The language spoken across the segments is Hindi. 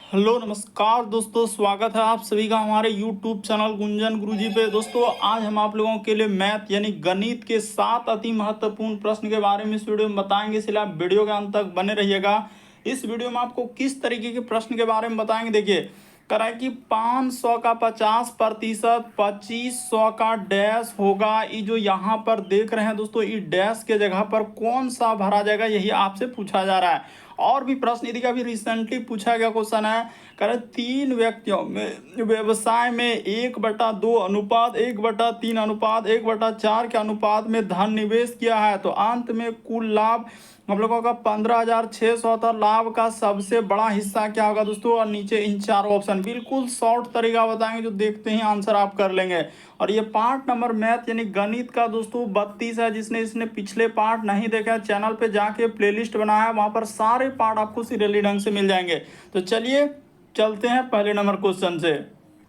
हेलो नमस्कार दोस्तों, स्वागत है आप सभी का हमारे YouTube चैनल गुंजन गुरुजी पे। दोस्तों आज हम आप लोगों के लिए मैथ यानी गणित के 7 अति महत्वपूर्ण प्रश्न के बारे में इस वीडियो में बताएंगे, इसलिए आप वीडियो के अंत तक बने रहिएगा। इस वीडियो में आपको किस तरीके के प्रश्न के बारे में बताएंगे, देखिए कराए कि 500 का 50%, 2500 का डैश होगा। ये जो यहाँ पर देख रहे हैं दोस्तों, ये डैश के जगह पर कौन सा भरा जाएगा, यही आपसे पूछा जा रहा है। और भी प्रश्न यदि अभी रिसेंटली पूछा गया क्वेश्चन है, कह 3 व्यक्तियों में व्यवसाय में 1/2 अनुपात 1/3 अनुपात 1/4 के अनुपात में धन निवेश किया है, तो अंत में कुल लाभ हम लोगों का 15,600 था। लाभ का सबसे बड़ा हिस्सा क्या होगा दोस्तों, और नीचे इन चारों ऑप्शन बिल्कुल शॉर्ट तरीका बताएंगे, जो देखते ही आंसर आप कर लेंगे। और ये पार्ट नंबर मैथ यानी गणित का दोस्तों 32 है। इसने पिछले पार्ट नहीं देखा है, चैनल पे जाके प्लेलिस्ट बनाया है, वहां पर सारे पार्ट आपको सीरियली ढंग से मिल जाएंगे। तो चलिए चलते हैं पहले नंबर क्वेश्चन से।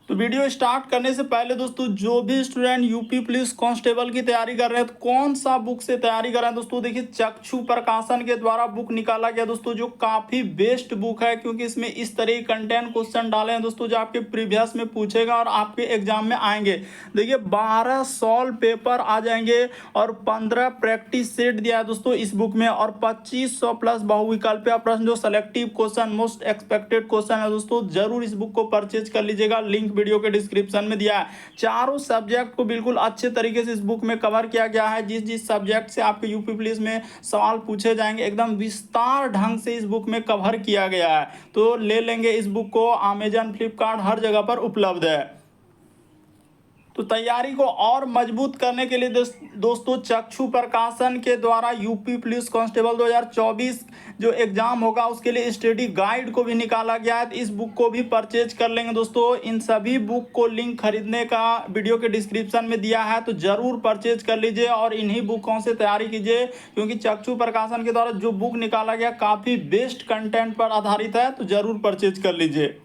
तो वीडियो स्टार्ट करने से पहले दोस्तों, जो भी स्टूडेंट यूपी पुलिस कांस्टेबल की तैयारी कर रहे हैं, तो कौन सा बुक से तैयारी कर रहे हैं दोस्तों, देखिए चक्षु प्रकाशन के द्वारा बुक निकाला गया दोस्तों, जो काफी बेस्ट बुक है, क्योंकि इसमें इस तरह के कंटेंट क्वेश्चन डाले हैं दोस्तों, जो आपके प्रीवियस में पूछेगा और आपके एग्जाम में आएंगे। देखिए 12 सॉल्व पेपर आ जाएंगे और 15 प्रैक्टिस सेट दिया है दोस्तों इस बुक में, और 2500 प्लस बहुविकल्पीय प्रश्न, जो selective question most expected question है दोस्तों। जरूर इस बुक को परचेज कर लीजिएगा, लिंक वीडियो के डिस्क्रिप्शन में दिया है। चारों सब्जेक्ट को बिल्कुल अच्छे तरीके से इस बुक में कवर किया गया है। जिस जिस सब्जेक्ट से आपके यूपी पुलिस में सवाल पूछे जाएंगे, एकदम विस्तार ढंग से इस बुक में कवर किया गया है। तो ले लेंगे इस बुक को, अमेजन फ्लिपकार्ट हर जगह पर उपलब्ध है। तो तैयारी को और मजबूत करने के लिए दोस्तों चक्षु प्रकाशन के द्वारा यूपी पुलिस कांस्टेबल 2024 जो एग्जाम होगा, उसके लिए स्टडी गाइड को भी निकाला गया है। इस बुक को भी परचेज कर लेंगे दोस्तों। इन सभी बुक को लिंक खरीदने का वीडियो के डिस्क्रिप्शन में दिया है, तो जरूर परचेज कर लीजिए और इन्हीं बुकों से तैयारी कीजिए, क्योंकि चक्षु प्रकाशन के द्वारा जो बुक निकाला गया काफी बेस्ट कंटेंट पर आधारित है, तो जरूर परचेज कर लीजिए।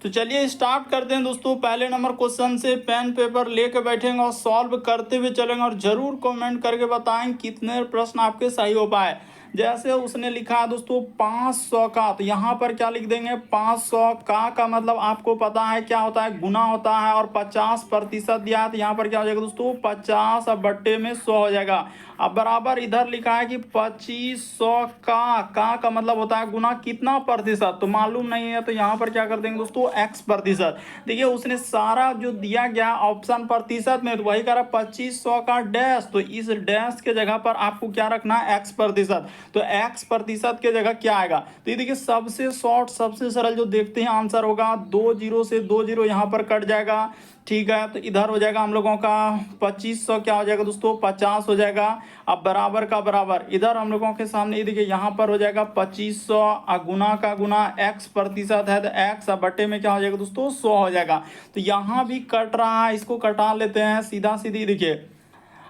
तो चलिए स्टार्ट करते हैं दोस्तों। पहले नंबर क्वेश्चन से पेन पेपर लेके बैठेंगे और सॉल्व करते हुए चलेंगे, और जरूर कमेंट करके बताएं कितने प्रश्न आपके सही हो पाए। जैसे उसने लिखा है दोस्तों 500 का, तो यहाँ पर क्या लिख देंगे, 500 का मतलब आपको पता है क्या होता है, गुना होता है, और 50% दिया है, तो यहाँ पर क्या हो जाएगा दोस्तों 50 अब बट्टे में 100 हो जाएगा। अब बराबर इधर लिखा है कि 2500 का मतलब होता है गुना कितना प्रतिशत, तो मालूम नहीं है, तो यहाँ पर क्या कर देंगे दोस्तों x प्रतिशत। देखिए उसने सारा जो दिया गया ऑप्शन प्रतिशत में, तो वही करा 2500 का डैश, तो इस डैश के जगह पर आपको क्या रखना है, x प्रतिशत। तो x प्रतिशत के जगह क्या आएगा, तो ये देखिए सबसे शॉर्ट सबसे सरल जो देखते हैं आंसर होगा, 2 जीरो से 2 जीरो यहाँ पर कट जाएगा। ठीक है, तो इधर हो जाएगा हम लोगों का 2500 क्या हो जाएगा दोस्तों 50 हो जाएगा। अब बराबर का बराबर इधर हम लोगों के सामने ये देखिए यहाँ पर हो जाएगा 2500, गुना का गुना x प्रतिशत है, तो x अब बटे में क्या हो जाएगा दोस्तों 100 हो जाएगा। तो यहाँ भी कट रहा है, इसको कटा लेते हैं सीधा सीधी। देखिए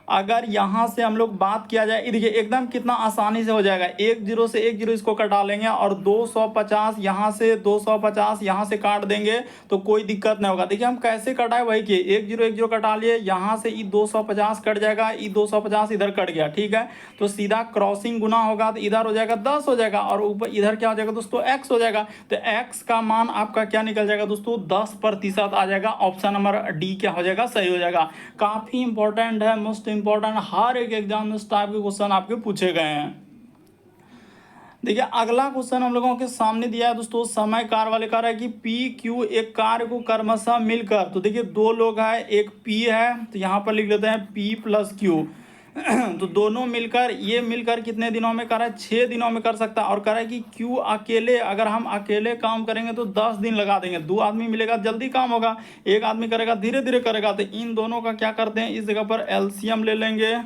अगर यहाँ से हम लोग बात किया जाए, देखिए एकदम कितना आसानी से हो जाएगा, 1 जीरो से 1 जीरो इसको कटा लेंगे, और 250 यहाँ से 250 यहाँ से काट देंगे, तो कोई दिक्कत नहीं होगा। देखिए हम कैसे कटाए वही किए, 1 जीरो कटा लिए, यहाँ से ई 250 कट जाएगा, ई 250 इधर कट गया। ठीक है, तो सीधा क्रॉसिंग गुना होगा, तो इधर हो जाएगा 10 हो जाएगा, और ऊपर इधर क्या हो जाएगा दोस्तों x हो जाएगा। तो x का मान आपका क्या निकल जाएगा दोस्तों 10% आ जाएगा। ऑप्शन नंबर डी क्या हो जाएगा, सही हो जाएगा। काफी इंपॉर्टेंट है, मोस्ट इंपॉर्टेंट, हर एक एग्जाम में इस टाइप के क्वेश्चन आपके पूछे गए हैं। देखिए अगला क्वेश्चन हम लोगों के सामने दिया है दोस्तों, समय कार्य वाले कार्य है कि पी क्यू एक कार्य को क्रमशः मिलकर, तो देखिए 2 लोग हैं, एक पी है, तो यहाँ पर लिख लेते हैं पी प्लस क्यू। तो दोनों मिलकर, ये मिलकर कितने दिनों में कर रहा है, 6 दिनों में कर सकता है। और कह रहा है कि क्यू अकेले, अगर हम अकेले काम करेंगे तो 10 दिन लगा देंगे। 2 आदमी मिलेगा जल्दी काम होगा, 1 आदमी करेगा धीरे धीरे करेगा। तो इन दोनों का क्या करते हैं, इस जगह पर एलसीएम ले लेंगे।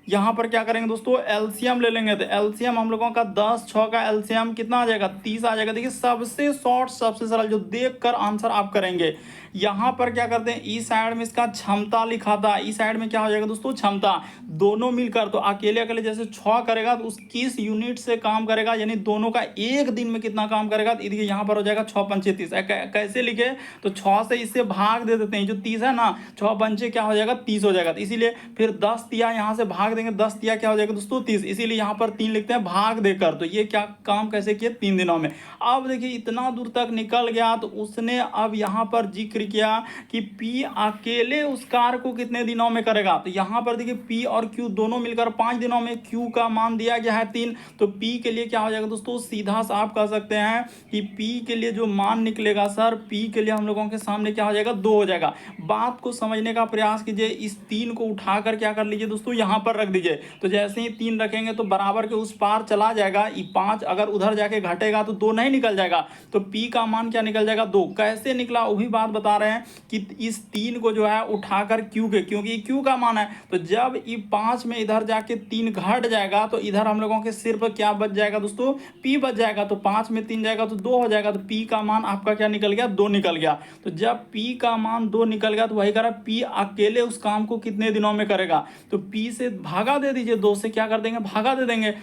यहाँ पर क्या करेंगे दोस्तों एलसीएम ले लेंगे, तो एलसीएम हम लोगों का 10 6 का एलसीएम कितना आ जाएगा 30 आ जाएगा। देखिए सबसे शॉर्ट सबसे सरल जो देख कर आंसर आप करेंगे, यहाँ पर क्या करते हैं, ई साइड में इसका क्षमता लिखा था, ई साइड में क्या हो जाएगा दोस्तों, क्षमता। दोनों मिलकर तो अकेले अकेले जैसे 6 करेगा तो उस किस यूनिट से काम करेगा, यानी दोनों का एक दिन में कितना काम करेगा। तो देखिए यहाँ पर हो जाएगा 6 पंचे 30। कैसे लिखे, तो 6 से इससे भाग दे देते हैं, जो 30 है ना, 6 पंचे क्या हो जाएगा 30 हो जाएगा। तो इसीलिए फिर 10 तिया यहाँ से भाग देंगे, 10 तिया क्या हो जाएगा दोस्तों 30, इसीलिए यहाँ पर 3 लिखते हैं भाग देकर। तो ये क्या काम कैसे किए, 3 दिनों में। अब देखिए इतना दूर तक निकल गया तो उसने अब यहाँ पर जिक्र किया कि पी अकेले उस कार्य को कितने दिनों में करेगा। तो यहाँ पर देखिए पी और क्यू दोनों मिलकर 5 दिनों में, क्यू का मान दिया गया है 3, तो पी के लिए क्या हो जाएगा दोस्तों, सीधा सा आप कह सकते हैं कि पी के लिए जो मान निकलेगा सर, पी के लिए हम लोगों के सामने क्या हो जाएगा, 2 हो जाएगा। बात को समझने का प्रयास कीजिए, इस 3 को उठाकर क्या कर लीजिए दोस्तों, यहाँ पर रख दीजिए। तो जैसे ही 3 रखेंगे तो बराबर के उस पार चला जाएगा, ये 5 अगर उधर जाके घटेगा तो 2 नहीं निकल जाएगा, तो पी का मान क्या निकल जाएगा, 2। कैसे निकला वो भी बात बता रहे हैं कि इस 3 को जो है उठाकर क्यू के, क्योंकि क्यू का मान है, तो जब ये 5 में इधर जाके 3 घट जाएगा तो इधर हम लोगों के सिर्फ क्या बच जाएगा दोस्तों, पी बच जाएगा। तो 5 में 3 जाएगा तो 2 हो जाएगा, तो पी का मान आपका क्या निकल गया, 2 निकल गया। तो जब पी का मान 2 निकल गया तो वही कह रहा है पी अकेले उस काम को कितने दिनों में करेगा। तो पी से भागा दे दीजिए, 2 से क्या कर देंगे, भागा दे देंगे,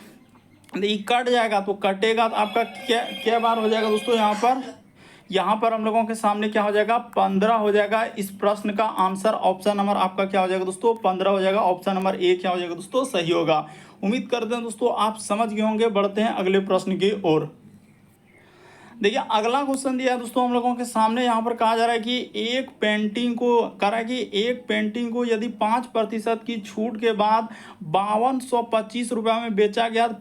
ये कट जाएगा। तो कटेगा तो आपका क्या बार हो जाएगा दोस्तों, यहाँ पर हम लोगों के सामने क्या हो जाएगा, 15 हो जाएगा। इस प्रश्न का आंसर ऑप्शन नंबर आपका क्या हो जाएगा दोस्तों, 15 हो जाएगा। ऑप्शन नंबर ए क्या हो जाएगा दोस्तों, सही होगा। उम्मीद करते हैं दोस्तों आप समझ गए होंगे। बढ़ते हैं अगले प्रश्न की ओर। देखिए अगला क्वेश्चन दिया है दोस्तों हम लोगों के सामने। यहाँ पर कहा जा रहा है कि एक पेंटिंग को कह रहा है कि एक पेंटिंग को यदि 5% की छूट के बाद 5225 रुपये में बेचा गया तो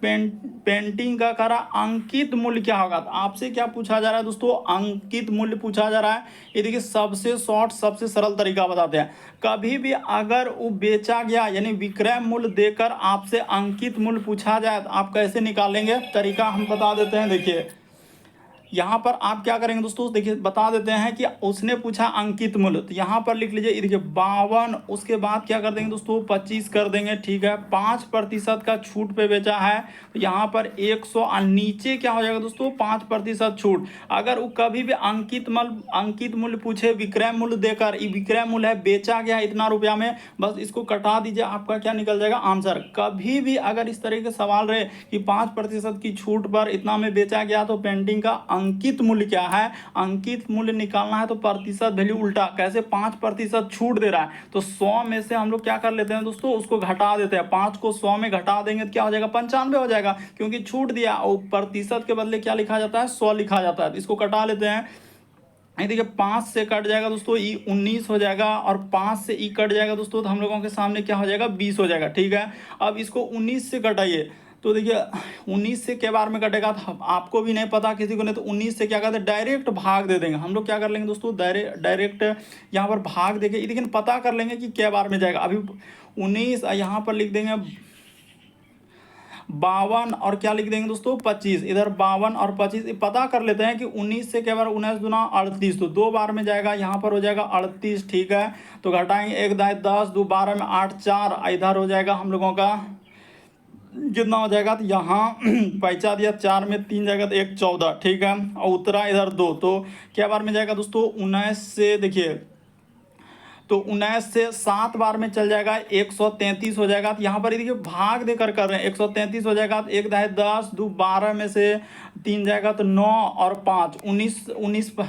पेंटिंग का कह रहा अंकित मूल्य क्या होगा। तो आपसे क्या पूछा जा रहा है दोस्तों, अंकित मूल्य पूछा जा रहा है। ये देखिए सबसे शॉर्ट सबसे सरल तरीका बताते हैं। कभी भी अगर वो बेचा गया यानी विक्रय मूल्य देकर आपसे अंकित मूल्य पूछा जाए तो आप कैसे निकालेंगे, तरीका हम बता देते हैं। देखिए यहाँ पर आप क्या करेंगे दोस्तों, देखिए बता देते हैं कि उसने पूछा अंकित मूल्य, तो यहाँ पर लिख लीजिए देखिए 52, उसके बाद क्या कर देंगे दोस्तों 25 कर देंगे, ठीक है। 5% का छूट पे बेचा है तो यहाँ पर 100, नीचे क्या हो जाएगा दोस्तों 5% छूट। अगर वो कभी भी अंकित मूल्य पूछे विक्रय मूल्य देकर, ये विक्रय मूल्य है, बेचा गया इतना रुपया में, बस इसको कटा दीजिए, आपका क्या निकल जाएगा आंसर। कभी भी अगर इस तरह के सवाल रहे कि 5% की छूट पर इतना में बेचा गया तो पेंटिंग का अंकित मूल्य क्या है, अंकित मूल्य निकालना है तो प्रतिशत वैल्यू उल्टा, कैसे 5% छूट दे रहा है तो 100 में से हम लोग क्या कर लेते हैं दोस्तों, उसको घटा देते हैं। 5 को 100 में घटा देंगे तो क्या हो जाएगा 95 हो जाएगा, क्योंकि छूट दिया और प्रतिशत के बदले क्या लिखा जाता है 100 लिखा जाता है। इसको कटा लेते हैं। देखिए 5 से कट जाएगा दोस्तों ई 19 हो जाएगा, और 5 से ई कट जाएगा दोस्तों तो हम लोगों के सामने क्या हो जाएगा 20 हो जाएगा, ठीक है। अब इसको 19 से कटाइए, तो देखिए 19 से के बार में कटेगा तो आपको भी नहीं पता किसी को नहीं, तो 19 से क्या करते हैं डायरेक्ट भाग दे देंगे। हम लोग क्या कर लेंगे दोस्तों डायरेक्ट यहाँ पर भाग देंगे, लेकिन पता कर लेंगे कि क्या बार में जाएगा। अभी 19 यहाँ पर लिख देंगे 52 और क्या लिख देंगे दोस्तों 25, इधर 52 और 25 पता कर लेते हैं कि 19 से क्या बार 19 दूना 38, तो 2 बार में जाएगा, यहाँ पर हो जाएगा 38, ठीक है। तो घटाएंगे 1 दाएँ 10, 2 12 में 8 4, इधर हो जाएगा हम लोगों का कितना हो जाएगा, तो यहाँ पैसा दिया 4 में 3 जाएगा तो 1 14, ठीक है। और उतरा इधर 2, तो क्या बार में जाएगा दोस्तों 19 से, देखिए तो 19 से 7 बार में चल जाएगा 133 हो जाएगा। तो यहाँ पर देखिए भाग देकर कर रहे हैं 133 हो जाएगा, तो 1 दाएँ 10, 2 12 में से 3 जाएगा तो 9 और 5 19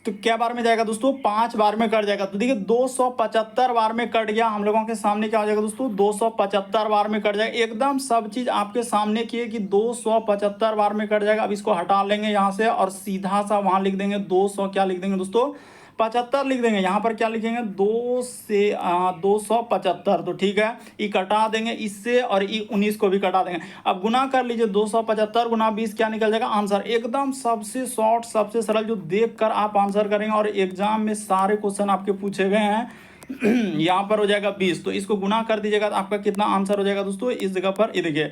तो क्या बार में जाएगा दोस्तों 5 बार में कट जाएगा। तो देखिए 275 बार में कट गया, हम लोगों के सामने क्या हो जाएगा दोस्तों 275 बार में कट जाएगा। एकदम सब चीज़ आपके सामने की है कि 275 बार में कट जाएगा। अब इसको हटा लेंगे यहाँ से और सीधा सा वहाँ लिख देंगे 200, क्या लिख देंगे दोस्तों 75 लिख देंगे। यहाँ पर क्या लिखेंगे 2 से 275, तो ठीक है। ये कटा देंगे इससे और ये 19 को भी कटा देंगे। अब गुना कर लीजिए 275 गुना 20 क्या निकल जाएगा आंसर। एकदम सबसे शॉर्ट सबसे सरल जो देख कर आप आंसर करेंगे, और एग्जाम में सारे क्वेश्चन आपके पूछे गए हैं। यहाँ पर हो जाएगा 20, तो इसको गुना कर दीजिएगा तो आपका कितना आंसर हो जाएगा दोस्तों इस जगह पर, ये देखिए।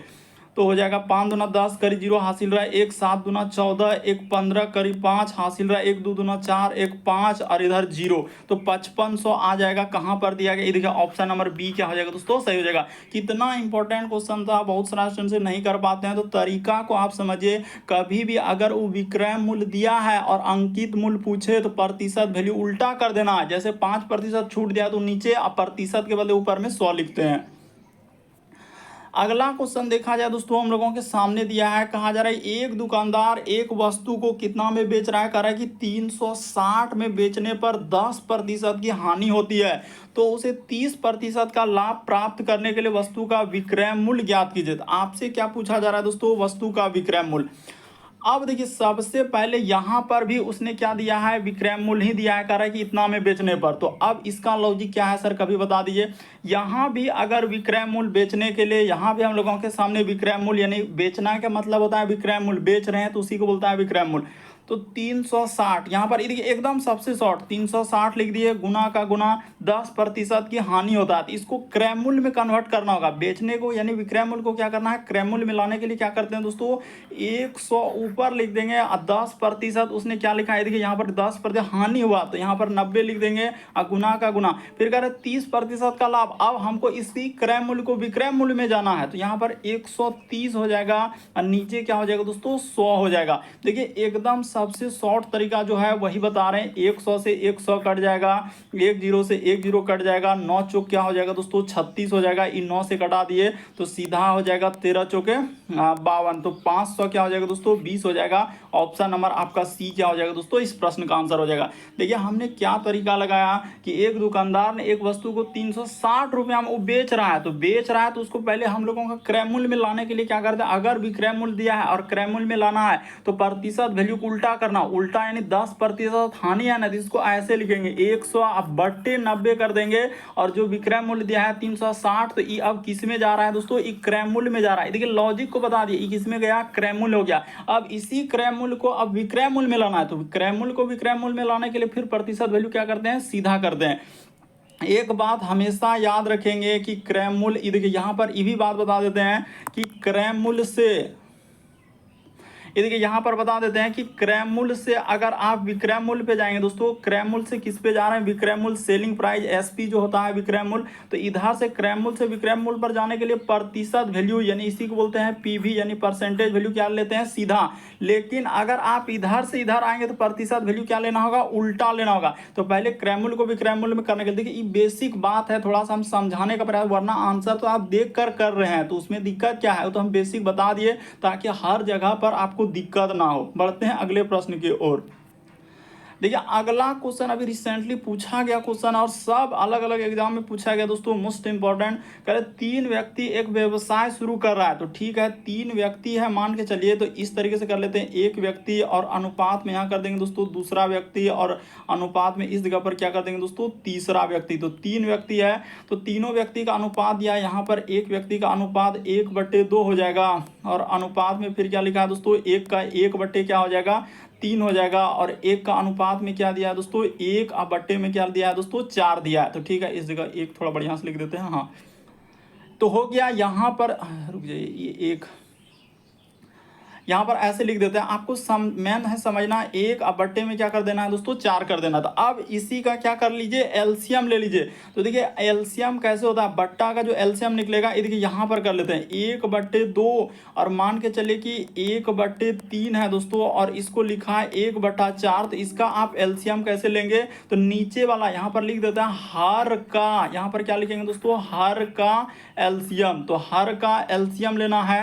तो हो जाएगा 5 दूना 10 करीब 0 हासिल रहा है, 1 7 दूना 14, 1 15 करीब 5 हासिल रहा है, 1 2 दूना 4, 1 5 और इधर 0, तो 5500 आ जाएगा। कहाँ पर दिया गया, ये देखिए ऑप्शन नंबर बी क्या हो जाएगा दोस्तों, सही हो जाएगा। कितना इंपॉर्टेंट क्वेश्चन था, बहुत सारा स्टूडेंट से नहीं कर पाते हैं, तो तरीका को आप समझिए। कभी भी अगर वो विक्रय मूल्य दिया है और अंकित मूल्य पूछे तो प्रतिशत वैल्यू उल्टा कर देना है। जैसे 5% छूट दिया तो नीचे प्रतिशत के बदले ऊपर में 100 लिखते हैं। अगला क्वेश्चन देखा जाए दोस्तों, हम लोगों के सामने दिया है, कहा जा रहा है एक दुकानदार एक वस्तु को कितना में बेच रहा है, कह रहा है कि 360 में बेचने पर 10% की हानि होती है, तो उसे 30% का लाभ प्राप्त करने के लिए वस्तु का विक्रय मूल्य ज्ञात कीजिए। तो आपसे क्या पूछा जा रहा है दोस्तों, वस्तु का विक्रय मूल्य। अब देखिए सबसे पहले यहां पर भी उसने क्या दिया है, विक्रय मूल्य ही दिया है, कह रहा है कि इतना में बेचने पर। तो अब इसका लॉजिक क्या है सर, कभी बता दीजिए। यहां भी अगर विक्रय मूल्य बेचने के लिए, यहां भी हम लोगों के सामने विक्रय मूल्य, यानी बेचना का मतलब होता है विक्रय मूल्य, बेच रहे हैं तो उसी को बोलता है विक्रय मूल्य। तो 360 यहाँ पर देखिए एकदम सबसे शॉर्ट 360 लिख दिए, गुना का गुना 10% की हानि होता है। तो इसको क्रय मूल्य में कन्वर्ट करना होगा, बेचने को यानी विक्रय मूल्य को क्या करना है, क्रय मूल्य में लाने के लिए क्या करते हैं दोस्तों, 100 ऊपर लिख देंगे और 10% उसने क्या लिखा है, देखिए यहाँ पर 10% हानि हुआ तो यहाँ पर 90 लिख देंगे और गुना का गुना, फिर कह रहे 30% का लाभ। अब हमको इसी क्रय मूल्य को विक्रय मूल्य में जाना है, तो यहाँ पर 130 हो जाएगा और नीचे क्या हो जाएगा दोस्तों, 100 हो जाएगा। देखिए एकदम सबसे शॉर्ट तरीका जो है वही बता रहे हैं, 100 से 100 कट जाएगा, 10 से 10 कट जाएगा, 9 चौक क्या हो जाएगा दोस्तों, 36 हो जाएगा, इन 9 से कटा दिए तो सीधा हो जाएगा 13 चौके 52, तो 500 क्या हो जाएगा दोस्तों, 20 हो जाएगा। ऑप्शन नंबर आपका सी क्या हो जाएगा दोस्तों, इस प्रश्न का आंसर हो जाएगा। देखिए हमने क्या तरीका लगाया कि एक दुकानदार ने एक वस्तु को 360 रुपया में वो बेच रहा है, तो उसको पहले हम लोगों का क्रय मूल्य में लाने के लिए क्या करते हैं, अगर विक्रय मूल्य दिया है और क्रय मूल्य में लाना है तो प्रतिशत वैल्यू को उल्टा करना, उल्टा यानी 10% हानि है ना, तो इसको ऐसे लिखेंगे 100 अब बट्टे 90 कर देंगे, और जो विक्रय मूल्य दिया है 360, तो ये अब किस में जा रहा है दोस्तों, ये क्रय मूल्य में जा रहा है। देखिए लॉजिक को बता दिए, ये किस में गया, क्रय मूल्य हो गया। अब इसी क्रय मूल्य को अब विक्रय मूल्य में लाना है, तो क्रय मूल्य को विक्रय मूल्य में लाने के लिए फिर प्रतिशत वैल्यू क्या करते हैं, सीधा करते हैं। एक बात हमेशा याद रखेंगे कि क्रय मूल्य, देखिए यहां पर ये भी बात बता देते हैं कि क्रय मूल्य से, ये देखिए यहाँ पर बता देते हैं कि क्रय मूल्य से अगर आप विक्रय मूल्य पे जाएंगे दोस्तों, क्रय मूल्य से किस पे जा रहे हैं, विक्रय मूल्य सेलिंग प्राइस एसपी जो होता है विक्रय मूल्य, तो इधर से क्रय मूल्य से विक्रय मूल्य पर जाने के लिए प्रतिशत वैल्यू यानी इसी को बोलते हैं पीवी यानी परसेंटेज वैल्यू क्या लेते हैं, सीधा। लेकिन अगर आप इधर से इधर आएंगे तो प्रतिशत वैल्यू क्या लेना होगा, उल्टा लेना होगा। तो पहले क्रय मूल्य को विक्रय मूल्य में करने के लिए, देखिए ये बेसिक बात है, थोड़ा सा हम समझाने का प्रयास, वरना आंसर तो आप देख कर रहे हैं तो उसमें दिक्कत क्या है, तो हम बेसिक बता दिए ताकि हर जगह पर आपको दिक्कत ना हो। बढ़ते हैं अगले प्रश्न की ओर। देखिए अगला क्वेश्चन अभी रिसेंटली पूछा गया क्वेश्चन और सब अलग अलग एग्जाम में पूछा गया दोस्तों, मोस्ट इंपॉर्टेंट। कह रहे 3 व्यक्ति एक व्यवसाय शुरू कर रहा है, तो ठीक है 3 व्यक्ति है मान के चलिए, तो इस तरीके से कर लेते हैं, एक व्यक्ति और अनुपात में यहाँ कर देंगे दोस्तों दूसरा व्यक्ति, और अनुपात में इस जगह पर क्या कर देंगे दोस्तों, तीसरा व्यक्ति। तो 3 व्यक्ति है तो तीनों व्यक्ति का अनुपात दिया है, यहाँ पर एक व्यक्ति का अनुपात 1/2 हो जाएगा, और अनुपात में फिर क्या लिखा है दोस्तों, एक का 1/, क्या हो जाएगा 3 हो जाएगा, और एक का अनुपात में क्या दिया है दोस्तों, 1/, में क्या दिया है दोस्तों, 4 दिया है। तो ठीक है इस जगह एक थोड़ा बढ़िया से लिख देते हैं, हाँ तो हो गया। यहाँ पर रुक जाइए, ये एक यहाँ पर ऐसे लिख देते हैं, आपको मेन है समझना, 1/, में क्या कर देना है दोस्तों, 4 कर देना था। अब इसी का क्या कर लीजिए, एलसीएम ले लीजिए। तो देखिए एलसीएम कैसे होता है, बट्टा का जो एलसीएम निकलेगा, ये देखिए यहाँ पर कर लेते हैं 1/2, और मान के चलिए कि 1/3 है दोस्तों, और इसको लिखा है 1/4, तो इसका आप एलसीएम कैसे लेंगे, तो नीचे वाला यहाँ पर लिख देते हैं हर का, यहाँ पर क्या लिखेंगे दोस्तों, हर का एलसीएम। तो हर का एलसीएम लेना है,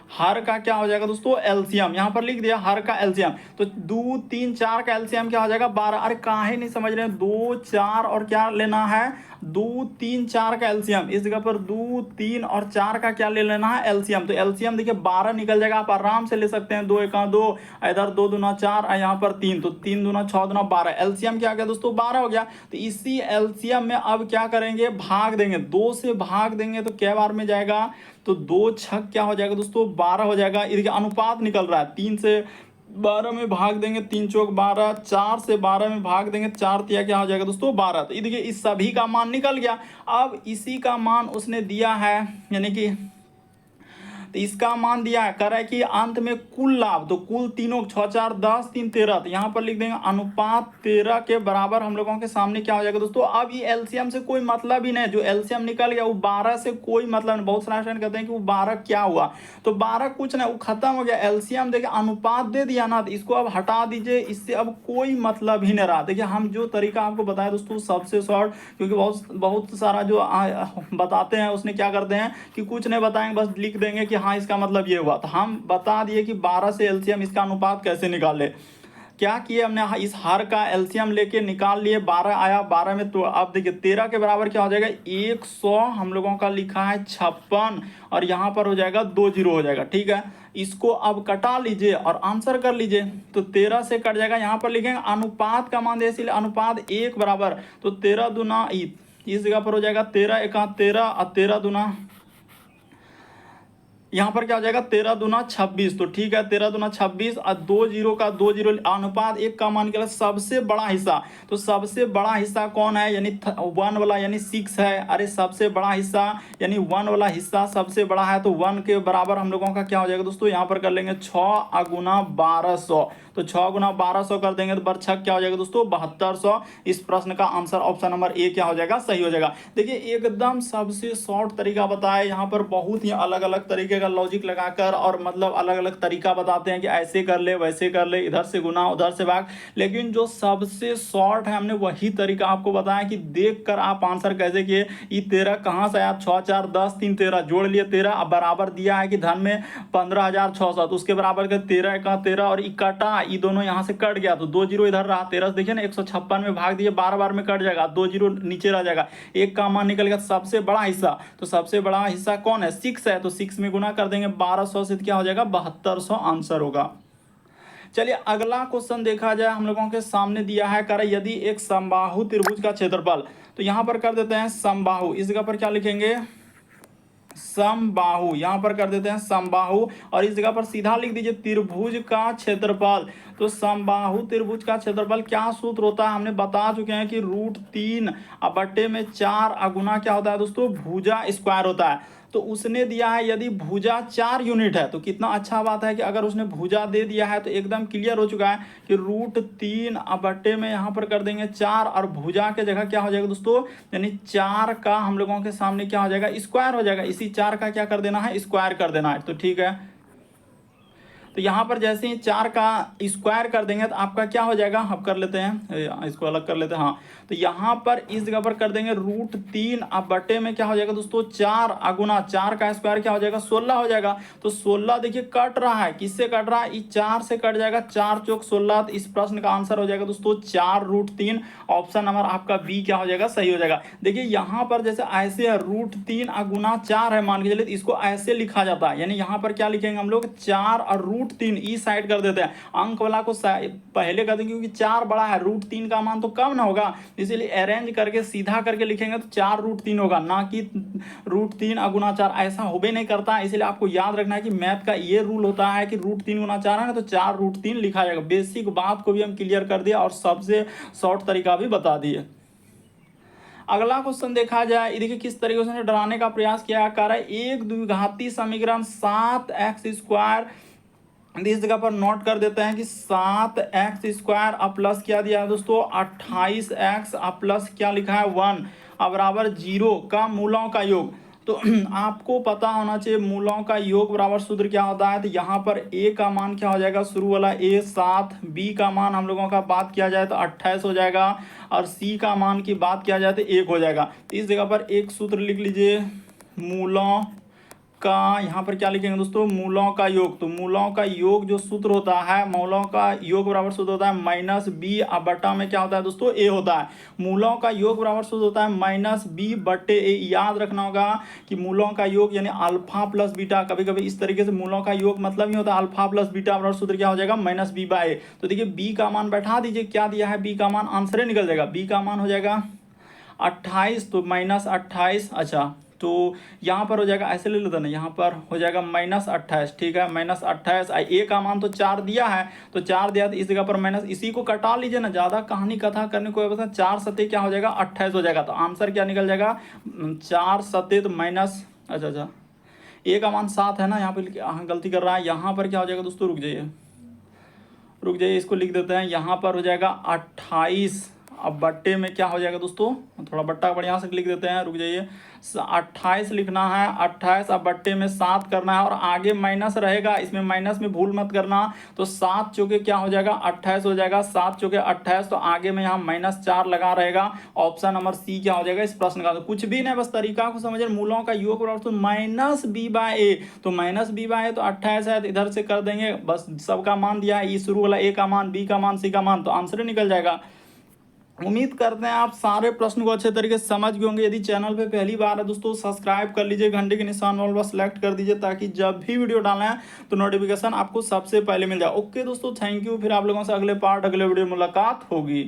हर का क्या हो जाएगा दोस्तों, एलसीएम, यहां पर लिख दिया हर का एलसीएम। तो 2 3 4 का एलसीएम क्या हो जाएगा, 12। अरे काहे नहीं समझ रहे हैं, 2 4 और क्या लेना है, 2 3 4 का एलसीएम, इस जगह पर 2 3 और 4 का क्या ले लेना है, एलसीएम। तो एलसीएम देखिए 12 निकल जाएगा, आप आराम से ले सकते हैं, 2 1 2, इधर 2 दूना 4 और यहाँ पर 3, तो 3 दूना 6 दूना 12, एलसीएम क्या आ गया दोस्तों, 12 हो गया। तो इसी एलसीएम में अब क्या करेंगे, भाग देंगे, 2 से भाग देंगे तो क्या बार में जाएगा, तो 2 छक क्या हो जाएगा दोस्तों, 12 हो जाएगा। इधर अनुपात निकल रहा है, 3 से 12 में भाग देंगे, 3 चौक 12, 4 से 12 में भाग देंगे, 4 तिया क्या हो जाएगा दोस्तों, 12। तो देखिए इस सभी का मान निकल गया। अब इसी का मान उसने दिया है, यानी कि तो इसका मान दिया है, कह रहा है कि अंत में कुल लाभ, तो कुल तीनों 6 4 10 3 13, तो यहाँ पर लिख देंगे अनुपात 13 के बराबर हम लोगों के सामने क्या हो जाएगा दोस्तों। अब ये एलसीएम से कोई मतलब ही नहीं, जो एलसीएम निकल गया वो 12 से कोई मतलब नहीं। बहुत सारे स्टूडेंट कहते हैं कि वो 12 क्या हुआ, तो 12 कुछ नहीं, वो खत्म हो गया। एलसीएम देखिए अनुपात दे दिया ना, तो इसको अब हटा दीजिए, इससे अब कोई मतलब ही नहीं रहा। देखिए हम जो तरीका आपको बताया दोस्तों सबसे शॉर्ट, क्योंकि बहुत बहुत सारा जो बताते हैं उसने क्या करते हैं कि कुछ नहीं बताएंगे, बस लिख देंगे कि हाँ इसका मतलब ये हुआ। तो हम बता दिए कि 12 से एलसीएम इसका अनुपात कैसे निकाले। क्या किए हमने, इस हर का एलसीएम लेके निकाल लिए, 12 आया, 12 में तो अब देखिए 13 के बराबर क्या हो जाएगा 100, हम लोगों का लिखा है 56, और यहाँ पर हो जाएगा 2 जीरो हो जाएगा। ठीक है, इसको अब कटा लीजिए और आंसर कर लीजिए। तो 13 से कट जाएगा, यहाँ पर लिखेंगे अनुपात का मान दे, इसलिए अनुपात 1 बराबर, तो 13 दूना इस जगह पर हो जाएगा 13 एका 13 और 13 दूना यहाँ पर क्या हो जाएगा 13 दूना 26। तो ठीक है 13 दूना 26 और 2 जीरो का 2 जीरो, अनुपात 1 का मान निकला सबसे बड़ा हिस्सा। तो सबसे बड़ा हिस्सा कौन है, यानी 1 वाला, यानी 6 है। अरे सबसे बड़ा हिस्सा यानी 1 वाला हिस्सा सबसे बड़ा है, तो 1 के बराबर हम लोगों का क्या हो जाएगा दोस्तों, यहाँ पर कर लेंगे 6 गुना 1200, तो 6 गुना 1200 कर देंगे तो बरछक क्या हो जाएगा दोस्तों 7200। इस प्रश्न का आंसर ऑप्शन नंबर ए क्या हो जाएगा, सही हो जाएगा। देखिए एकदम सबसे शॉर्ट तरीका बताया, यहाँ पर बहुत ही अलग अलग तरीके का लॉजिक लगाकर और मतलब अलग अलग तरीका बताते हैं कि ऐसे कर ले वैसे कर ले, इधर से गुना उधर से भाग, लेकिन जो सबसे शॉर्ट है हमने वही तरीका आपको बताया कि देख कर आप आंसर कैसे किए। ये 13 कहाँ से आया, 6 4 10 3 13 जोड़ लिए 13, अब बराबर दिया है कि धन में 15,600, तो उसके बराबर का 13 का 13 और इकट्ठा ये दोनों यहाँ से कट गया, तो 2 जीरो इधर रहा, 13 देखिए ना 156 में भाग दिए, 12 बार में कट जाएगा, 2 जीरो नीचे रह जाएगा, 1 का मान निकल गया। सबसे बड़ा हिस्सा, तो सबसे बड़ा हिस्सा कौन है 6 है, तो 6 में गुना कर देंगे 1200 से, क्या हो जाएगा 7200 आंसर होगा। चलिए अगला क्वेश्चन देखा जाए, हम लोगों के सामने दिया है, कर यदि एक समबाहु त्रिभुज का क्षेत्रफल, तो यहां पर कर देते हैं समबाहु, इस जगह पर क्या लिखेंगे समबाहु, यहां पर कर देते हैं समबाहु, और इस जगह पर सीधा लिख दीजिए त्रिभुज का क्षेत्रफल। तो समबाहु त्रिभुज का क्षेत्रफल क्या सूत्र होता है, हमने बता चुके हैं कि √3 बट्टे में 4 गुना क्या होता है दोस्तों भुजा स्क्वायर होता है। तो उसने दिया है यदि भुजा 4 यूनिट है, तो कितना अच्छा बात है कि अगर उसने भुजा दे दिया है तो एकदम क्लियर हो चुका है कि √3 बट्टे में यहाँ पर कर देंगे 4, और भुजा के जगह क्या हो जाएगा दोस्तों, यानी 4 का हम लोगों के सामने क्या हो जाएगा स्क्वायर हो जाएगा, इसी 4 का क्या कर देना है स्क्वायर कर देना है। तो ठीक है, तो यहाँ पर जैसे ही 4 का स्क्वायर कर देंगे तो आपका क्या हो जाएगा, हम कर लेते हैं इसको अलग कर लेते हैं, हाँ तो यहाँ पर इस जगह पर कर देंगे √3 बट्टे में क्या हो जाएगा दोस्तों 4 गुना 4 का स्क्वायर क्या हो जाएगा 16 हो जाएगा। तो 16 देखिए कट रहा है, किससे कट रहा है, इस 4 से कट जाएगा, 4 चौक 16, तो इस प्रश्न का आंसर हो जाएगा दोस्तों 4√3, ऑप्शन नंबर आपका बी क्या हो जाएगा सही हो जाएगा। देखिए यहाँ पर जैसे ऐसे है √3 गुना 4 है मान के चलिए, इसको ऐसे लिखा जाता है, यानी यहाँ पर क्या लिखेंगे हम लोग 4 और √3 ई साइड कर देते हैं, अंक वाला को पहले कर देंगे क्योंकि 4 बड़ा है, √3 का मान तो कम ना होगा, इसीलिए अरेंज करके सीधा करके लिखेंगे तो 4√3 होगा, ना कि √3 गुना 4, ऐसा हो भी नहीं करता। इसलिए आपको याद रखना है कि मैथ का ये रूल होता है कि √3 गुना 4 है ना, तो 4√3 लिखा जाएगा। बेसिक बात को भी हम क्लियर कर दिया और सबसे शॉर्ट तरीका भी बता दिए। अगला क्वेश्चन देखा जाए, देखिए किस तरीके से डराने का प्रयास किया कर रहा है, एक द्विघाती समीकरण 7x² इस जगह पर नोट कर देते हैं कि 7x² प्लस क्या दिया है दोस्तों 28x प्लस क्या लिखा है 1 बराबर 0 का मूलों का योग। तो आपको पता होना चाहिए मूलों का योग बराबर सूत्र क्या होता है। तो यहाँ पर a का मान क्या हो जाएगा, शुरू वाला a 7, b का मान हम लोगों का बात किया जाए तो 28 हो जाएगा, और c का मान की बात किया जाए तो 1 हो जाएगा। तो इस जगह पर एक सूत्र लिख लीजिए मूलों का, यहाँ पर क्या लिखेंगे दोस्तों मूलों का योग। तो मूलों का योग जो सूत्र होता है, मूलों का योग बराबर सूत्र होता है -b बटा में क्या होता है दोस्तों a होता है। मूलों का योग बराबर सूत्र होता है -b बटे a, याद रखना होगा कि मूलों का योग यानी अल्फा प्लस बीटा, कभी कभी इस तरीके से मूलों का योग मतलब ही होता है अल्फा प्लस बीटा बराबर सूत्र क्या हो जाएगा -b/a। तो देखिए b का मान बैठा दीजिए, क्या दिया है b का मान, आंसर निकल जाएगा, b का मान हो जाएगा 28, तो -28, अच्छा तो यहाँ पर हो जाएगा ऐसे ले लेते ना, यहाँ पर हो जाएगा -28, ठीक है -28, a का मान तो 4 दिया है, तो 4 दिया तो इस जगह पर माइनस, इसी को कटा लीजिए ना, ज़्यादा कहानी कथा करने को व्यवस्था, 4 सत्ते क्या हो जाएगा 28 हो जाएगा। तो आंसर क्या निकल जाएगा 4 सत्ते तो माइनस, अच्छा ए का मान 7 है ना, यहाँ पे गलती कर रहा है। यहाँ पर क्या हो जाएगा दोस्तों, रुक जाइए, इसको लिख देते हैं। यहाँ पर हो जाएगा 28। अब बट्टे में क्या हो जाएगा दोस्तों, थोड़ा बट्टा बढ़िया से लिख देते हैं, रुक जाइए। 28 लिखना है, 28। अब बट्टे में 7 करना है और आगे माइनस रहेगा, इसमें माइनस में भूल मत करना। तो 7 चौके क्या हो जाएगा, 28 हो जाएगा। 7 चौके 28, तो आगे में यहाँ -4 लगा रहेगा। ऑप्शन नंबर सी क्या हो जाएगा इस प्रश्न का। तो कुछ भी नहीं, बस तरीका को समझे। मूलों का योग बराबर तो -b/a, तो -b/a तो 28 है, तो इधर से कर देंगे। बस सबका मान दिया है, ई शुरू वाला ए का मान, बी का मान, सी का मान, तो आंसर निकल जाएगा। उम्मीद करते हैं आप सारे प्रश्न को अच्छे तरीके से समझ गए होंगे। यदि चैनल पे पहली बार है दोस्तों, सब्सक्राइब कर लीजिए, घंटे के निशान वाला सेलेक्ट कर दीजिए, ताकि जब भी वीडियो डालें तो नोटिफिकेशन आपको सबसे पहले मिल जाए। ओके दोस्तों, थैंक यू। फिर आप लोगों से अगले पार्ट, अगले वीडियो मुलाकात होगी।